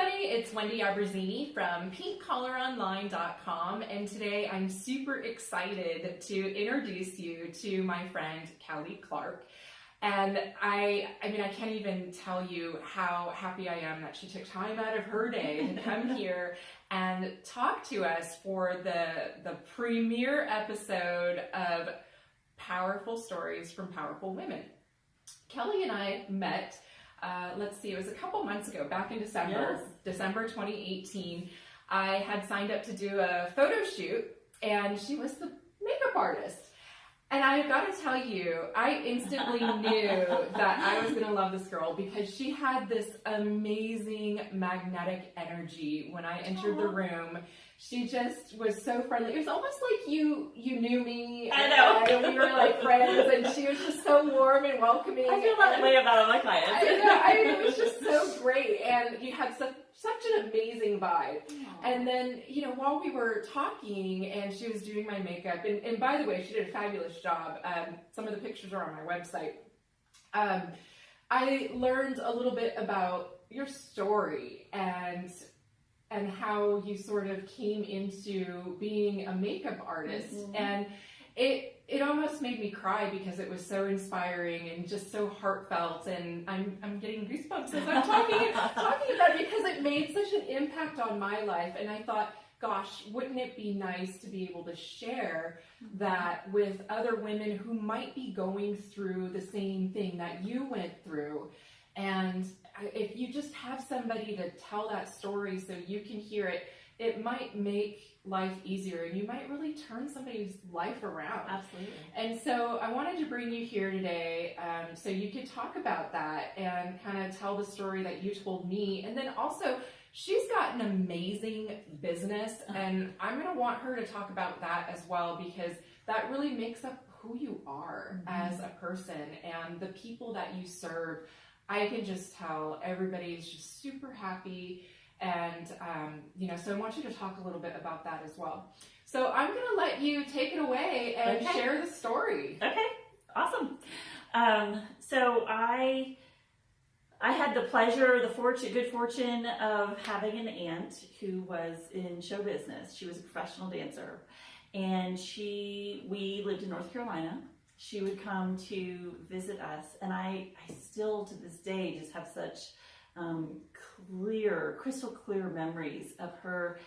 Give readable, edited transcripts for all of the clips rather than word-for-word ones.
everybody, it's Wendy Abruzzini from pinkcollaronline.com, and today I'm super excited to introduce you to my friend Kelly Clark. And I can't even tell you how happy I am that she took time out of her day to come here and talk to us for the premiere episode of Powerful Stories from Powerful Women. Kelly and I met, it was a couple months ago, back in December, Yes. December 2018. I had signed up to do a photo shoot, and she was the makeup artist. And I got to tell you, I instantly knew that I was going to love this girl because she had this amazing magnetic energy when I entered the room. She just was so friendly. It was almost like you knew me. I know. And we were like friends, and she was just so warm and welcoming. I feel that way about all my clients. It was just so great, and you had such an amazing vibe. And then, while we were talking and she was doing my makeup, and by the way, she did a fabulous job. Some of the pictures are on my website. I learned a little bit about your story and how you sort of came into being a makeup artist. Mm-hmm. And it almost made me cry because it was so inspiring and just so heartfelt, and I'm getting goosebumps as I'm talking about it because it made such an impact on my life. And I thought, gosh, wouldn't it be nice to be able to share that with other women who might be going through the same thing that you went through. And if you just have somebody to tell that story so you can hear it, it might make life easier, and you might really turn somebody's life around. Absolutely. And so I wanted to bring you here today so you could talk about that and kind of tell the story that you told me. And then also, she's got an amazing business, and I'm going to want her to talk about that as well, because that really makes up who you are as a person and the people that you serve. I can just tell everybody is just super happy. And, so I want you to talk a little bit about that as well. So I'm going to let you take it away and share the story. Okay, awesome. So I had the pleasure, good fortune of having an aunt who was in show business. She was a professional dancer, and we lived in North Carolina. She would come to visit us, and I still to this day just have such crystal clear memories of her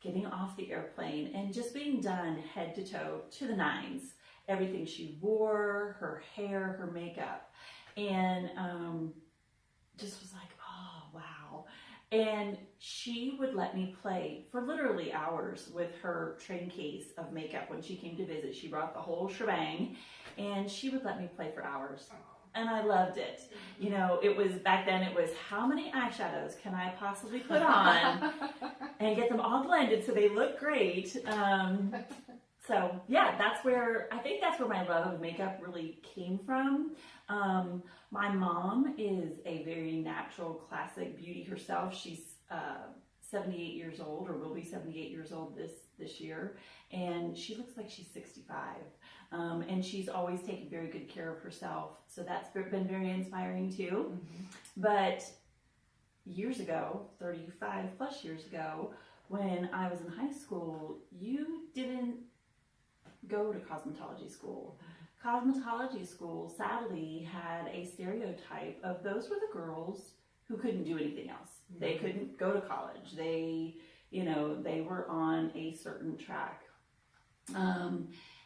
getting off the airplane and just being done head to toe to the nines. Everything she wore, her hair, her makeup, and just was like, oh, wow. And she would let me play for literally hours with her train case of makeup. When she came to visit, she brought the whole shebang, and she would let me play for hours. And I loved it. Back then it was how many eyeshadows can I possibly put on and get them all blended so they look great. So yeah, I think that's where my love of makeup really came from. My mom is a very natural, classic beauty herself. She's 78 years old, or will be 78 years old this year, and she looks like she's 65. And she's always taken very good care of herself, so that's been very inspiring too. Mm-hmm. But years ago, 35 plus years ago, when I was in high school, you didn't go to cosmetology school. Cosmetology school, sadly, had a stereotype of those were the girls who couldn't do anything else. Mm-hmm. They couldn't go to college. They were on a certain track.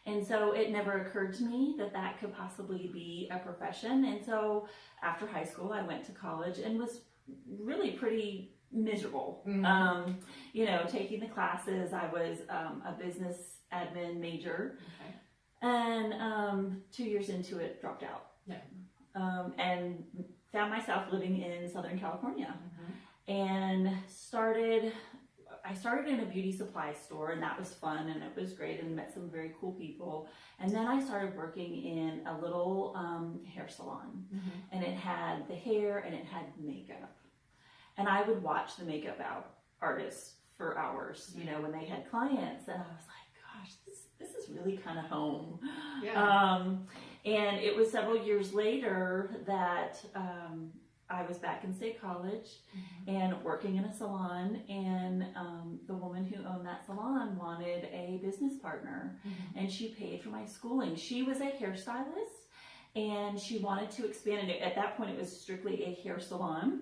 And so it never occurred to me that could possibly be a profession. And so after high school, I went to college and was really pretty miserable. Mm-hmm. Taking the classes. I was a business admin major. Okay. And 2 years into it, dropped out. Yeah. And found myself living in Southern California. Mm-hmm. And I started in a beauty supply store, and that was fun, and it was great, and met some very cool people. And then I started working in a little hair salon, mm-hmm. and it had the hair and it had makeup. And I would watch the makeup artists for hours, when they had clients, and I was like, gosh, this is really kind of home. Yeah. And it was several years later that I was back in State College and working in a salon, and the woman who owned that salon wanted a business partner, and she paid for my schooling. She was a hairstylist, and she wanted to expand it. At that point, it was strictly a hair salon,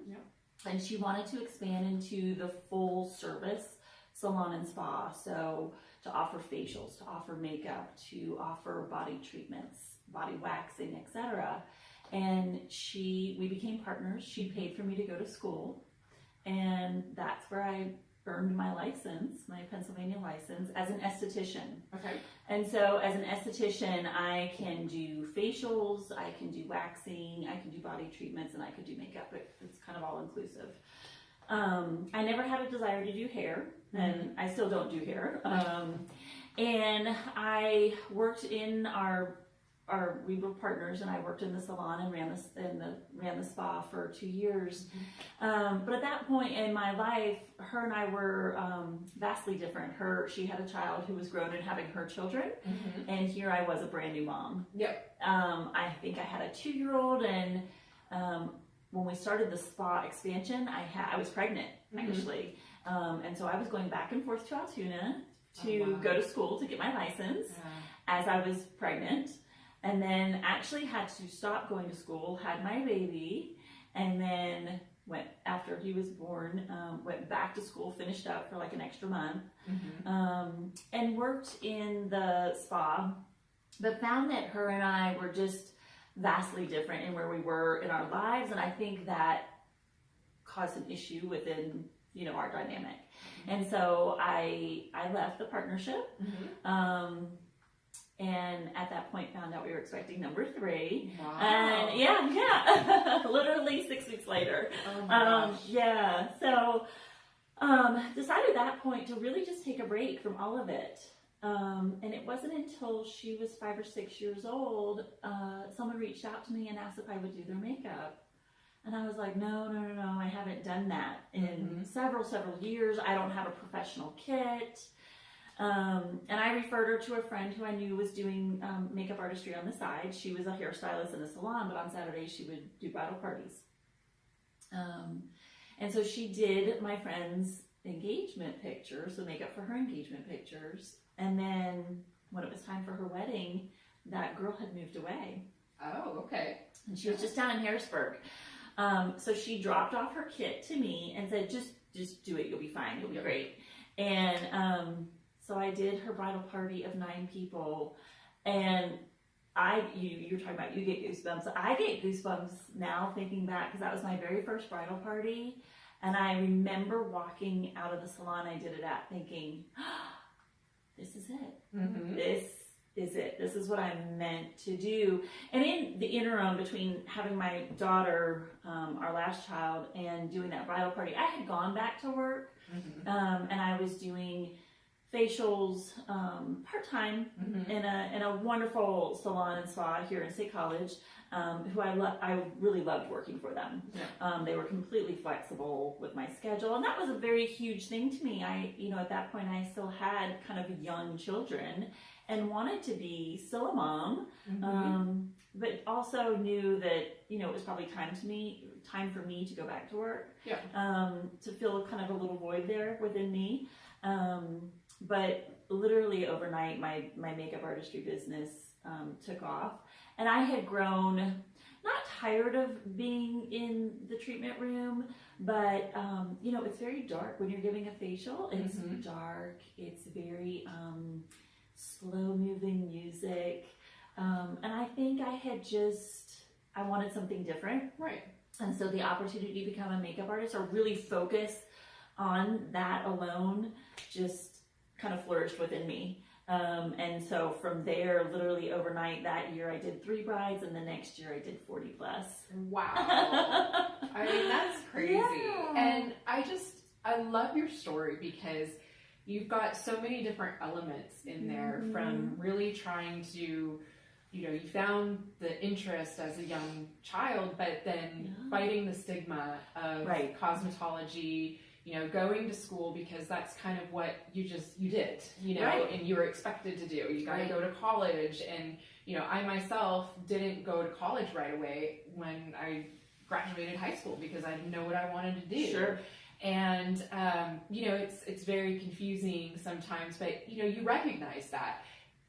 and she wanted to expand into the full service salon and spa. So to offer facials, to offer makeup, to offer body treatments, body waxing, etc. And we became partners. She paid for me to go to school, and that's where I earned my license, my Pennsylvania license, as an esthetician. Okay. And so as an esthetician, I can do facials, I can do waxing, I can do body treatments, and I could do makeup. It's kind of all inclusive. I never had a desire to do hair, and I still don't do hair. And I worked in we were partners, and I worked in the salon and ran the spa for 2 years. But at that point in my life, her and I were vastly different. She had a child who was grown and having her children, and here I was, a brand new mom. Yep. I think I had a 2-year-old, and when we started the spa expansion, I was pregnant, actually. And so I was going back and forth to Altoona to go to school to get my license as I was pregnant. And then actually had to stop going to school, had my baby, and then after he was born, went back to school, finished up for like an extra month, and worked in the spa, but found that her and I were just vastly different in where we were in our lives, and I think that caused an issue within, our dynamic. And so I left the partnership, and at that point found out we were expecting number 3. Wow. And yeah, literally 6 weeks later. Oh my gosh. Yeah, so decided at that point to really just take a break from all of it. And it wasn't until she was 5 or 6 years old, someone reached out to me and asked if I would do their makeup. And I was like, no, I haven't done that in several years. I don't have a professional kit. And I referred her to a friend who I knew was doing makeup artistry on the side. She was a hairstylist in a salon, but on Saturdays she would do bridal parties. And so she did my friend's engagement pictures, the makeup for her engagement pictures. And then when it was time for her wedding, that girl had moved away. Oh, okay. And she was just down in Harrisburg. So she dropped off her kit to me and said, just do it. You'll be fine. You'll be great. And so I did her bridal party of 9 people, and you were talking about you get goosebumps. I get goosebumps now thinking back, because that was my very first bridal party, and I remember walking out of the salon I did it at thinking, this is it. This is it. This is what I'm meant to do. And in the interim between having my daughter, our last child, and doing that bridal party, I had gone back to work, and I was doing facials part-time in a wonderful salon and spa here in State College, who I really loved working for them. They were completely flexible with my schedule, and that was a very huge thing to me. At that point I still had kind of young children and wanted to be still a mom, but also knew that it was probably time for me to go back to work, to fill kind of a little void there within me. But literally overnight, my makeup artistry business took off, and I had grown, not tired of being in the treatment room, but it's very dark when you're giving a facial. It's dark. It's very slow moving music, and I think I wanted something different. Right. And so the opportunity to become a makeup artist, or really focus on that alone, just kind of flourished within me. And so from there, literally overnight that year, I did 3 brides, and the next year I did 40 plus. Wow. I mean, that's crazy. Yeah. And I love your story, because you've got so many different elements in there, from really trying to, you found the interest as a young child, but then fighting the stigma of cosmetology, going to school, because that's kind of what you did, and you were expected to do. You got to go to college, and I myself didn't go to college right away when I graduated high school because I didn't know what I wanted to do. Sure. And, you know, it's very confusing sometimes, but, you know, you recognize that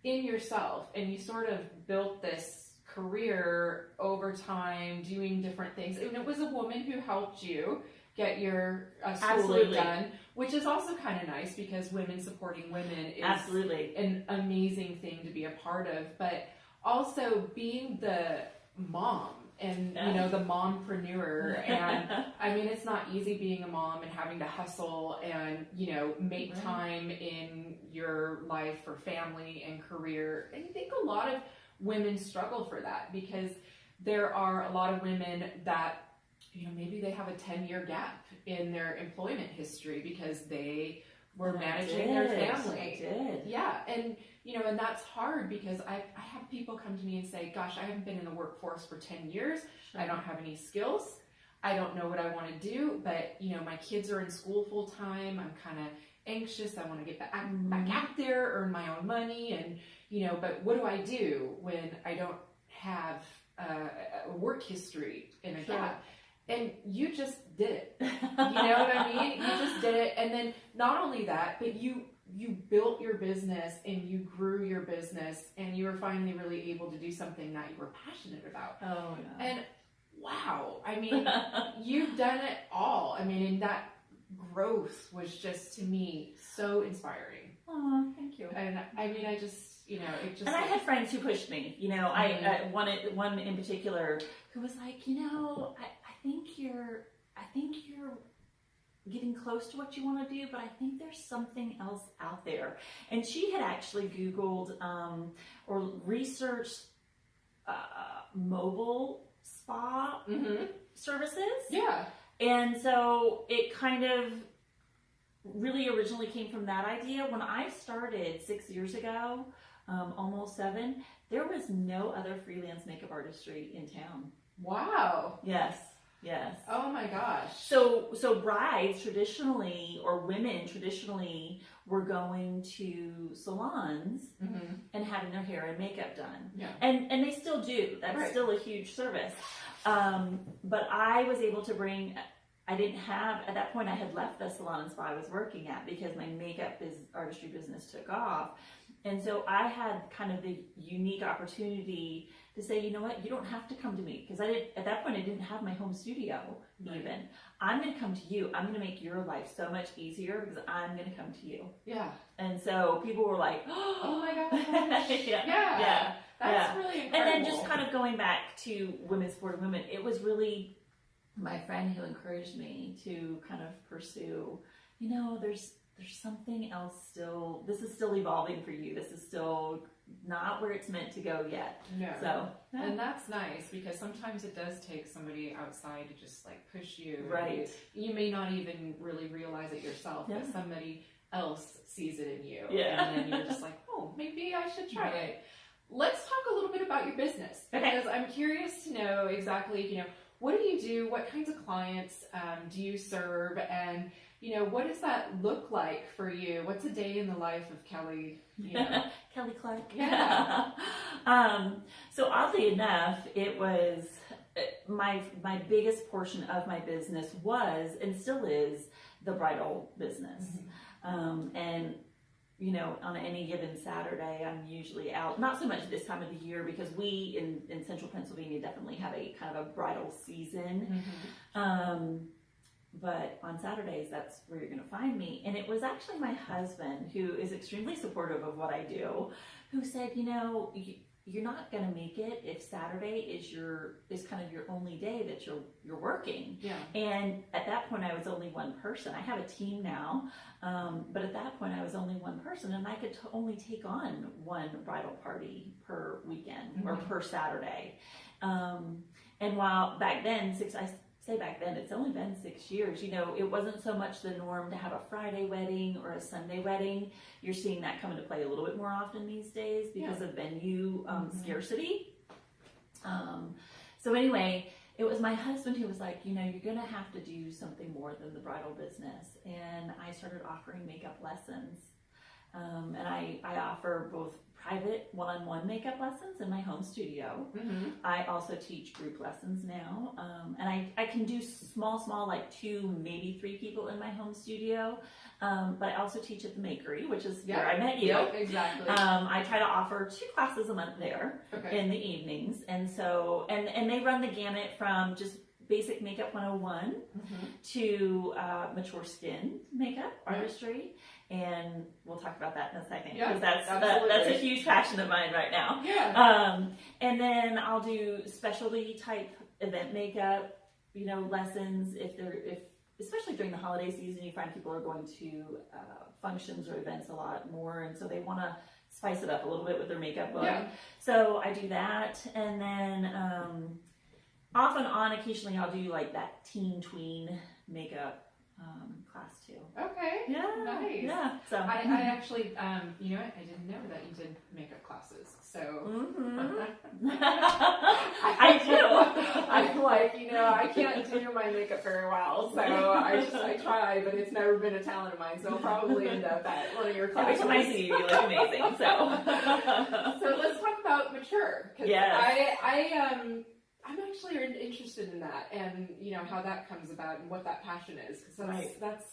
in yourself, and you sort of built this career over time doing different things. And it was a woman who helped you get your schooling Absolutely. done, which is also kind of nice because women supporting women is Absolutely. an amazing thing to be a part of. But also being the mom and, you know, the mompreneur. And I mean, it's not easy being a mom and having to hustle and, you know, make Right. time in your life for family and career. And I think a lot of women struggle for that because there are a lot of women that, you know, maybe they have a 10-year gap in their employment history because they were managing their family. I did. Yeah, and you know, and that's hard because I have people come to me and say, gosh, I haven't been in the workforce for 10 years. Sure. I don't have any skills. I don't know what I want to do, but you know, my kids are in school full time. I'm kind of anxious. I want to get back out there, earn my own money, and you know, but what do I do when I don't have a work history in a Sure. gap? And you just did it. You know what I mean? You just did it. And then not only that, but you built your business and you grew your business and you were finally really able to do something that you were passionate about. Oh, yeah. And wow, I mean, you've done it all. I mean, and that growth was just, to me, so inspiring. Oh, thank you. And I mean, I just, you know, it just. And I had friends who pushed me. You know, I one in particular who was like, you know, I think you're getting close to what you want to do, but I think there's something else out there. And she had actually Googled or researched mobile spa services. Yeah. And so it kind of really originally came from that idea. When I started 6 years ago, almost 7, there was no other freelance makeup artistry in town. Wow. Yes. Yes. Oh my gosh. So brides traditionally, or women traditionally, were going to salons and having their hair and makeup done. Yeah. And they still do. That's Right. still a huge service. But I was able to bring, I didn't have, at that point I had left the salon and spa I was working at because my makeup artistry business took off. And so I had kind of the unique opportunity to say, you know what, you don't have to come to me, because at that point I didn't have my home studio even. Right. I'm going to come to you. I'm going to make your life so much easier because I'm going to come to you. Yeah. And so people were like, oh my gosh. yeah. That's really incredible. And then just kind of going back to women supporting women, it was really my friend who encouraged me to kind of pursue, you know, there's something else still, this is still evolving for you. This is still not where it's meant to go yet. No. So, and that's nice because sometimes it does take somebody outside to just like push you. Right. You may not even really realize it yourself, Yeah. but somebody else sees it in you. Yeah. And then you're just like, oh, maybe I should try it. Let's talk a little bit about your business, Okay. because I'm curious to know exactly, you know, what do you do? What kinds of clients do you serve? And, you know, what does that look like for you? What's a day in the life of Kelly? You know? Kelly Clark. Yeah. So oddly enough, it was my biggest portion of my business was, and still is, the bridal business. And you know, on any given Saturday, I'm usually out. Not so much this time of the year because we in central Pennsylvania definitely have a kind of a bridal season. But on Saturdays, that's where you're going to find me. And it was actually my husband, who is extremely supportive of what I do, who said, you know, you're not going to make it if Saturday is kind of your only day that you're working. Yeah. And at that point, I was only one person. I have a team now, but at that point, I was only one person, and I could only take on one bridal party per weekend or per Saturday. And while back then, back then, it's only been 6 years, you know, it wasn't so much the norm to have a Friday wedding or a Sunday wedding. You're seeing that come into play a little bit more often these days because of venue scarcity. So anyway, it was my husband who was like, you know, you're going to have to do something more than the bridal business. And I started offering makeup lessons. And I offer both private one-on-one makeup lessons in my home studio. I also teach group lessons now, and I can do small, like 2, maybe 3 people in my home studio, but I also teach at the Makery, which is where I met you. Yep, exactly. I try to offer 2 classes a month there in the evenings, and so, and they run the gamut from just basic makeup 101 to mature skin makeup artistry, and we'll talk about that in a second, because that's a huge passion of mine right now. And then I'll do specialty type event makeup, you know, lessons if especially during the holiday season, you find people are going to functions or events a lot more, and so they want to spice it up a little bit with their makeup look. So I do that, and then off and on, occasionally I'll do like that teen tween makeup class too. Okay. Yeah. Nice. Yeah. So I actually, you know what? I didn't know that you did makeup classes. So I do. I'm like, you know, I can't do my makeup very well, so I try, but it's never been a talent of mine. So I'll probably end up at one of your classes. Every time I see you, you look amazing. So let's talk about mature. Yes. I'm actually interested in that, and you know how that comes about and what that passion is, because that's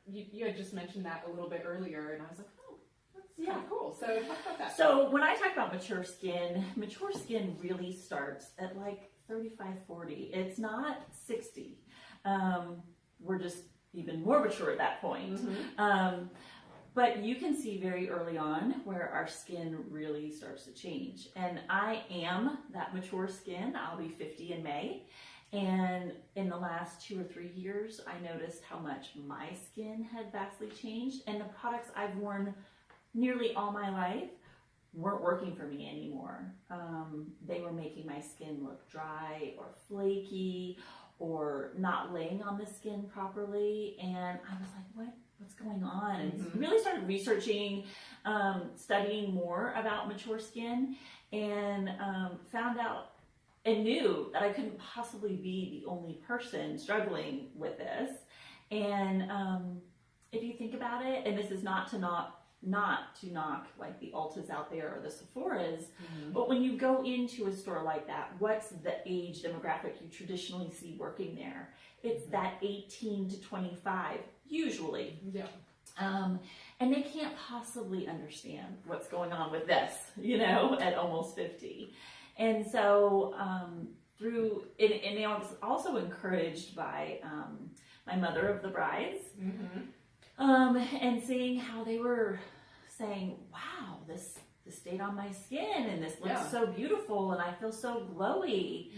you had just mentioned that a little bit earlier, and I was like, oh, that's kind of cool. So talk about that. So when I talk about mature skin really starts at like 35, 40. It's not 60. We're just even more mature at that point. But you can see very early on where our skin really starts to change. And I am that mature skin. I'll be 50 in May. And in the last 2 or 3 years, I noticed how much my skin had vastly changed. And the products I've worn nearly all my life weren't working for me anymore. They were making my skin look dry or flaky or not laying on the skin properly. And I was like, what's going on? And really started researching, studying more about mature skin, and found out and knew that I couldn't possibly be the only person struggling with this. And if you think about it, and this is not to knock like the Ultas out there or the Sephoras, but when you go into a store like that, what's the age demographic you traditionally see working there? It's that 18 to 25, usually. And they can't possibly understand what's going on with this, you know, at almost 50. And so and I was also encouraged by my mother of the brides, and seeing how they were saying, wow, this stayed on my skin, and this looks so beautiful, and I feel so glowy.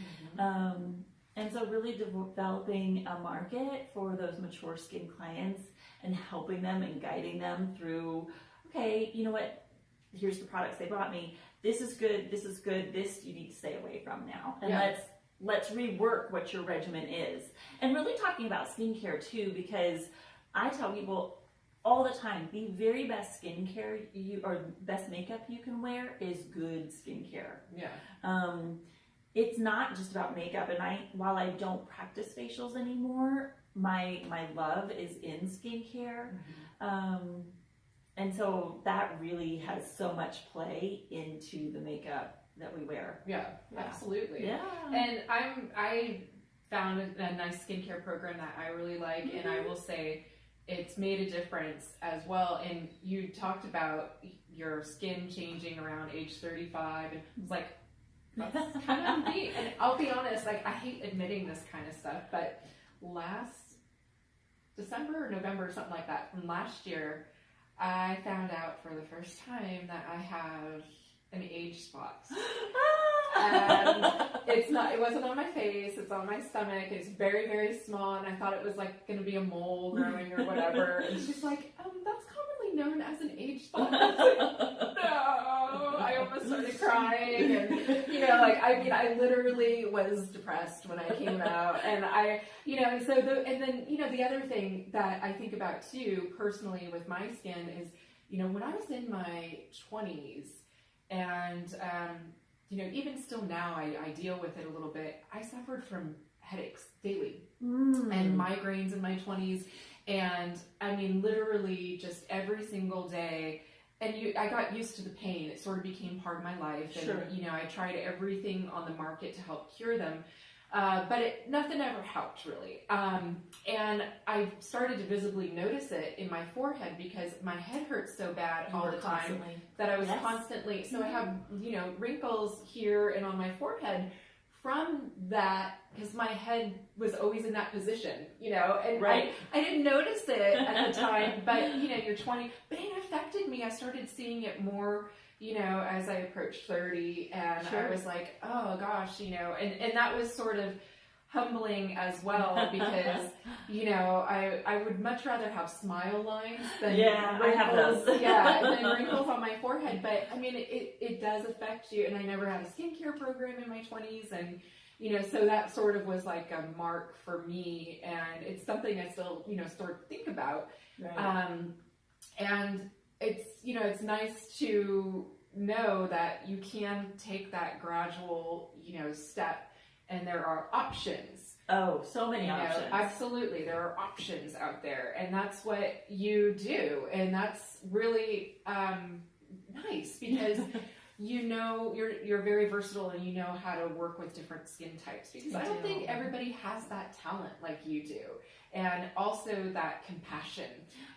And so really developing a market for those mature skin clients and helping them and guiding them through, okay, you know what, here's the products they brought me. This is good, this you need to stay away from now. And let's rework what your regimen is. And really talking about skincare too, because I tell people all the time, the very best skincare or best makeup you can wear is good skincare. It's not just about makeup, and while I don't practice facials anymore, my love is in skincare. And so that really has so much play into the makeup that we wear. Absolutely. And I found a nice skincare program that I really like, and I will say it's made a difference as well. And you talked about your skin changing around age 35, and it's like, that's kind of neat. And I'll be honest, like, I hate admitting this kind of stuff, but last December or November, something like that, from last year, I found out for the first time that I have an age spot. And it wasn't on my face, it's on my stomach. It's very, very small, and I thought it was like going to be a mole growing or whatever. And she's like, that's commonly known as an age spot. I was like, no, I almost started crying. And, you know, like, I mean, I literally was depressed when I came out. And the other thing that I think about too, personally with my skin is, you know, when I was in my 20s, and, you know, even still now, I deal with it a little bit. I suffered from headaches daily and migraines in my 20s. And I mean, literally just every single day. And I got used to the pain. It sort of became part of my life. And, Sure. I tried everything on the market to help cure them. But nothing ever helped really. And I started to visibly notice it in my forehead because my head hurts so bad all the time that I was constantly, so I have, wrinkles here and on my forehead from that, because my head was always in that position, and Right. I didn't notice it at the time, but you're 20, but it affected me. I started seeing it more, as I approached 30, and Sure. I was like, oh gosh, and that was sort of humbling as well, because I would much rather have smile lines than I have wrinkles, those. than wrinkles on my forehead. But I mean, it does affect you, and I never had a skincare program in my 20s, and so that sort of was like a mark for me, and it's something I still sort of think about. Right. And it's nice to know that you can take that gradual step, and there are options. Oh, so many options. Absolutely, there are options out there, and that's what you do, and that's really nice, because you're very versatile, and you know how to work with different skin types, because I don't think everybody has that talent like you do, and also that compassion,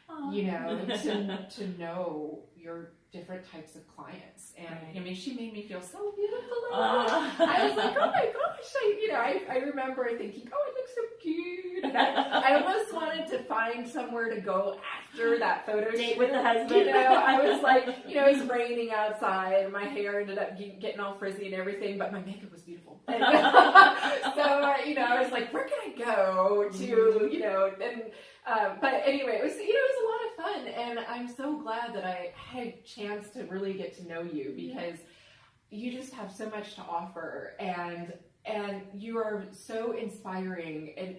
to know your different types of clients. And I mean, she made me feel so beautiful. I was like, oh my gosh, I remember thinking, oh, it looks so cute. And I almost wanted to find somewhere to go after that photo Date shoot with the husband. I was like, it was raining outside, and my hair ended up getting all frizzy and everything, but my makeup was beautiful. And, so, I was like, where can I go to, and but anyway, it was a lot of fun, and I'm so glad that I had a chance to really get to know you, because you just have so much to offer, and you are so inspiring, and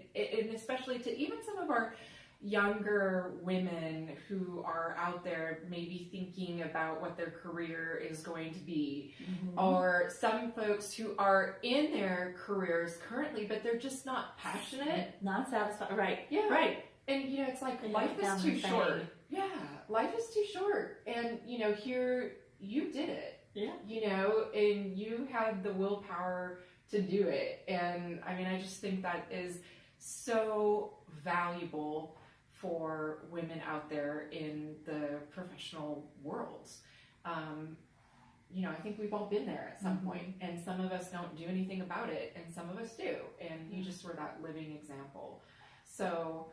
especially to even some of our younger women who are out there maybe thinking about what their career is going to be, or some folks who are in their careers currently, but they're just not passionate, not satisfied. Right. Yeah. Right. And it's like, life is too short. Yeah, life is too short. And here you did it. Yeah. And you had the willpower to do it. And I mean, I just think that is so valuable for women out there in the professional world. I think we've all been there at some point, and some of us don't do anything about it, and some of us do. And you just were that living example. So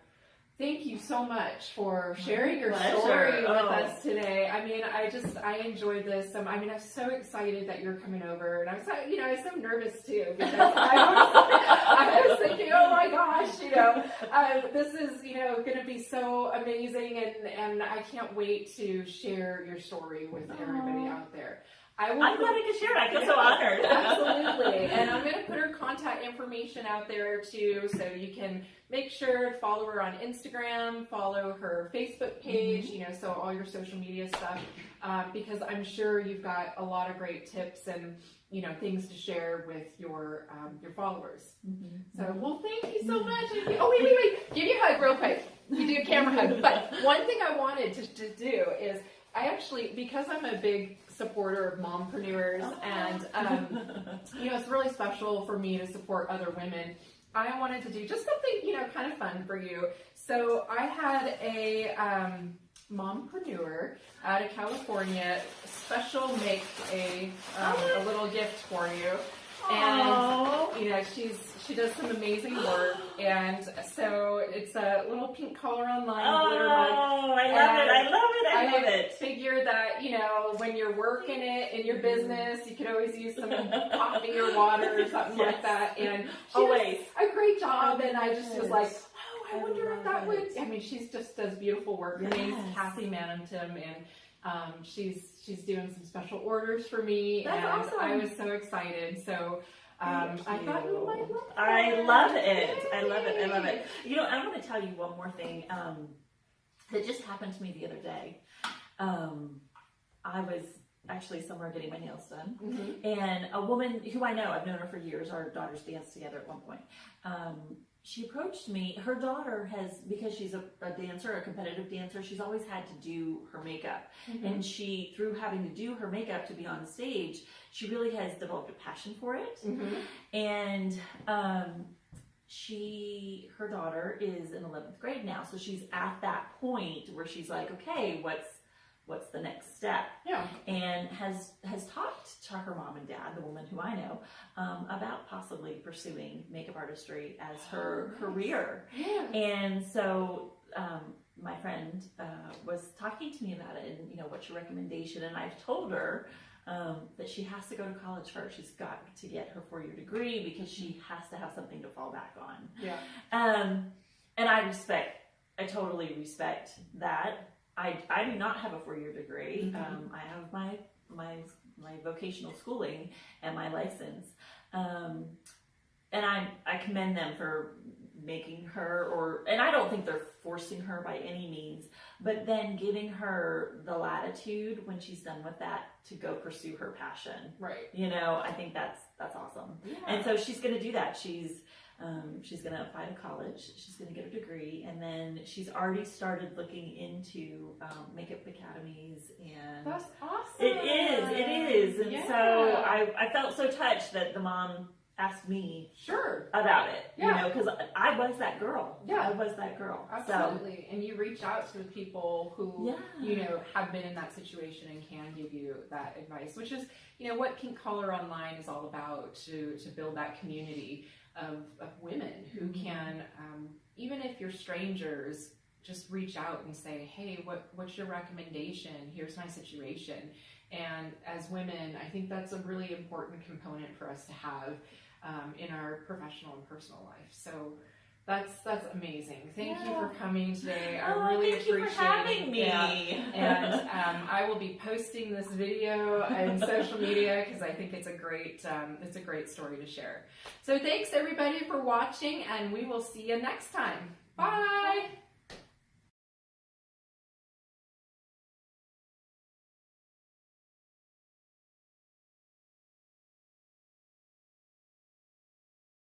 thank you so much for sharing your story with us today. I mean, I enjoyed this. I'm so excited that you're coming over, and I was so nervous too, because I was thinking, oh my gosh, this is, going to be so amazing, and I can't wait to share your story with everybody out there. I'm glad I could share it. I feel so honored. Absolutely. And I'm going to put her contact information out there too, so you can make sure to follow her on Instagram, follow her Facebook page, so all your social media stuff, because I'm sure you've got a lot of great tips and things to share with your followers. So, well, thank you so much. Oh, wait. Give you a hug real quick. You do a camera hug. But one thing I wanted to do is, I actually, because I'm a big supporter of mompreneurs, and it's really special for me to support other women, I wanted to do just something kind of fun for you. So I had a mompreneur out of California special make a little gift for you. And she does some amazing work, and so it's a little pink collar on line glitter mug. Oh, I love it. I figured that when you're working it in your business, you could always use some coffee or water or something like that. And she does a great job, and I just was like, oh, I wonder if that would. I mean, she just does beautiful work. Her name's Kathy Manentum, and she's doing some special orders for me. That's awesome. I was so excited. So I thought you might love that. I love it. I love it. I want to tell you one more thing that just happened to me the other day. I was actually somewhere getting my nails done, and a woman who I know, I've known her for years, our daughters danced together at one point. she approached me. Her daughter has, because she's a dancer, a competitive dancer, she's always had to do her makeup. Mm-hmm. And she, through having to do her makeup to be on stage, she really has developed a passion for it. Mm-hmm. And her daughter is in 11th grade now, so she's at that point where she's like, okay, what's the next step? Yeah. And has talked to her mom and dad, the woman who I know, about possibly pursuing makeup artistry as her career. Yeah. And so my friend was talking to me about it, and what's your recommendation? And I've told her that she has to go to college first. She's got to get her 4-year degree because she has to have something to fall back on. Yeah. And I totally respect that. I do not have a 4-year degree. Mm-hmm. I have my vocational schooling and my license. And I commend them for making her, and I don't think they're forcing her by any means, but then giving her the latitude when she's done with that to go pursue her passion. Right. I think that's awesome. Yeah. And so she's going to do that. She's going to apply to college. She's going to get a degree, and then she's already started looking into makeup academies. And That's awesome. It is. And yeah. so I felt so touched that the mom asked me Sure. about it. Yeah. Because I was that girl. Yeah. I was that girl. Absolutely. And you reached out to the people who, Yeah. have been in that situation and can give you that advice, which is, what Pink Collar Online is all about, to build that community of women who can, even if you're strangers, just reach out and say, hey, what's your recommendation? Here's my situation. And as women, I think that's a really important component for us to have in our professional and personal life. So that's amazing. Thank you for coming today. I really thank appreciate you for having me. Yeah. And I will be posting this video on social media because I think it's a great story to share. So thanks everybody for watching, and we will see you next time. Bye.